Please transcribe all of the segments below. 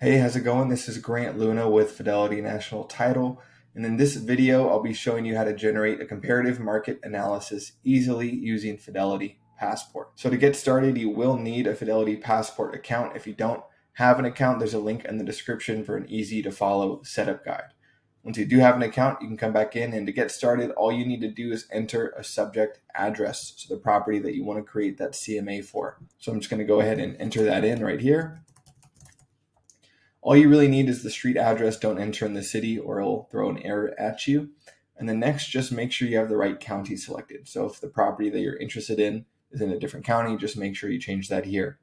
Hey, how's it going? This is Grant Luna with Fidelity National Title. And in this video, I'll be showing you how to generate a comparative market analysis easily using Fidelity Passport. So to get started, you will need a Fidelity Passport account. If you don't have an account, there's a link in the description for an easy to follow setup guide. Once you do have an account, you can come back in, and to get started, all you need to do is enter a subject address, so the property that you want to create that CMA for. So I'm just going to go ahead and enter that in right here. All you really need is the street address. Don't enter in the city or it'll throw an error at you. And then next, just make sure you have the right county selected. So if the property that you're interested in is in a different county, just make sure you change that here.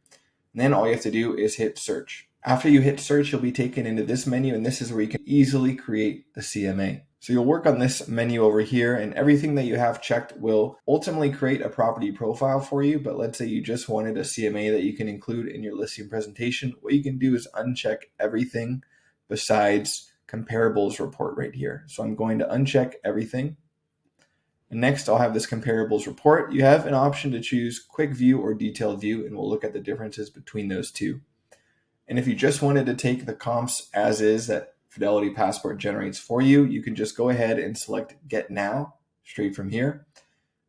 And then all you have to do is hit search. After you hit search, you'll be taken into this menu, and this is where you can easily create the CMA. So you'll work on this menu over here, and everything that you have checked will ultimately create a property profile for you. But let's say you just wanted a CMA that you can include in your listing presentation. What you can do is uncheck everything besides comparables report right here. So I'm going to uncheck everything. And next, I'll have this comparables report. You have an option to choose quick view or detailed view, and we'll look at the differences between those two. And if you just wanted to take the comps as is that Fidelity Passport generates for you, you can just go ahead and select Get Now straight from here.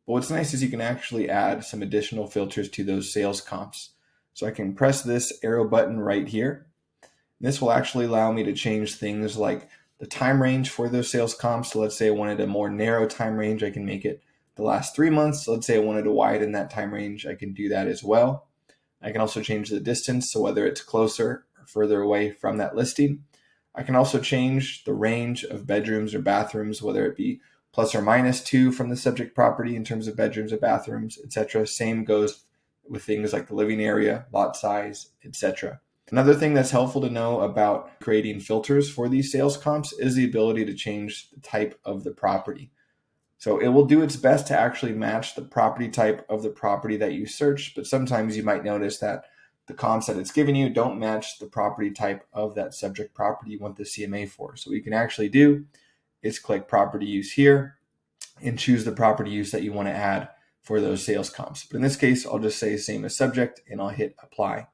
But what's nice is you can actually add some additional filters to those sales comps. So I can press this arrow button right here. This will actually allow me to change things like the time range for those sales comps. So let's say I wanted a more narrow time range, I can make it the last 3 months. So let's say I wanted to widen that time range, I can do that as well. I can also change the distance, so whether it's closer or further away from that listing. I can also change the range of bedrooms or bathrooms, whether it be plus or minus 2 from the subject property in terms of bedrooms or bathrooms, etc. Same goes with things like the living area, lot size, etc. Another thing that's helpful to know about creating filters for these sales comps is the ability to change the type of the property. So it will do its best to actually match the property type of the property that you search, but sometimes you might notice that the comps that it's giving you don't match the property type of that subject property you want the CMA for. So what you can actually do is click property use here and choose the property use that you want to add for those sales comps. But in this case, I'll just say same as subject and I'll hit apply.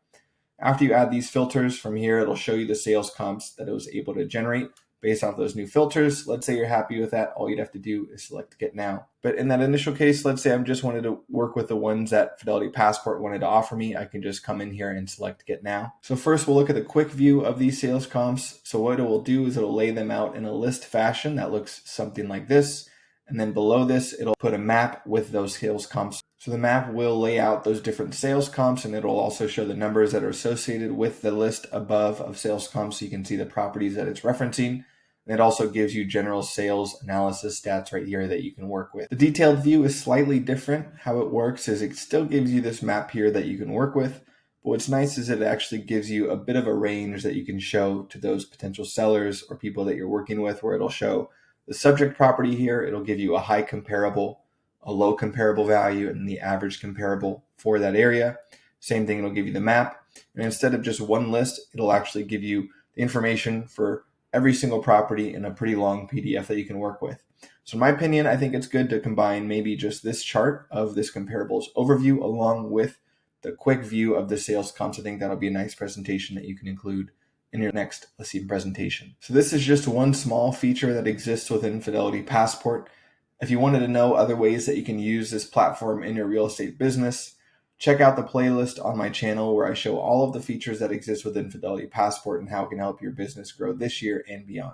After you add these filters from here, it'll show you the sales comps that it was able to generate based off those new filters. Let's say you're happy with that. All you'd have to do is select Get Now. But in that initial case, let's say I just wanted to work with the ones that Fidelity Passport wanted to offer me. I can just come in here and select Get Now. So first we'll look at the quick view of these sales comps. So what it will do is it'll lay them out in a list fashion that looks something like this. And then below this, it'll put a map with those sales comps. So the map will lay out those different sales comps, and it'll also show the numbers that are associated with the list above of sales comps, so you can see the properties that it's referencing. And it also gives you general sales analysis stats right here that you can work with. The detailed view is slightly different. How it works is it still gives you this map here that you can work with, but what's nice is it actually gives you a bit of a range that you can show to those potential sellers or people that you're working with, where it'll show the subject property here. It'll give you a high comparable, a low comparable value, and the average comparable for that area. Same thing, it'll give you the map. And instead of just one list, it'll actually give you the information for every single property in a pretty long PDF that you can work with. So in my opinion, I think it's good to combine maybe just this chart of this comparables overview along with the quick view of the sales comps. I think that'll be a nice presentation that you can include in your next listing presentation. So this is just one small feature that exists within Fidelity Passport. If you wanted to know other ways that you can use this platform in your real estate business, check out the playlist on my channel where I show all of the features that exist within Fidelity Passport and how it can help your business grow this year and beyond.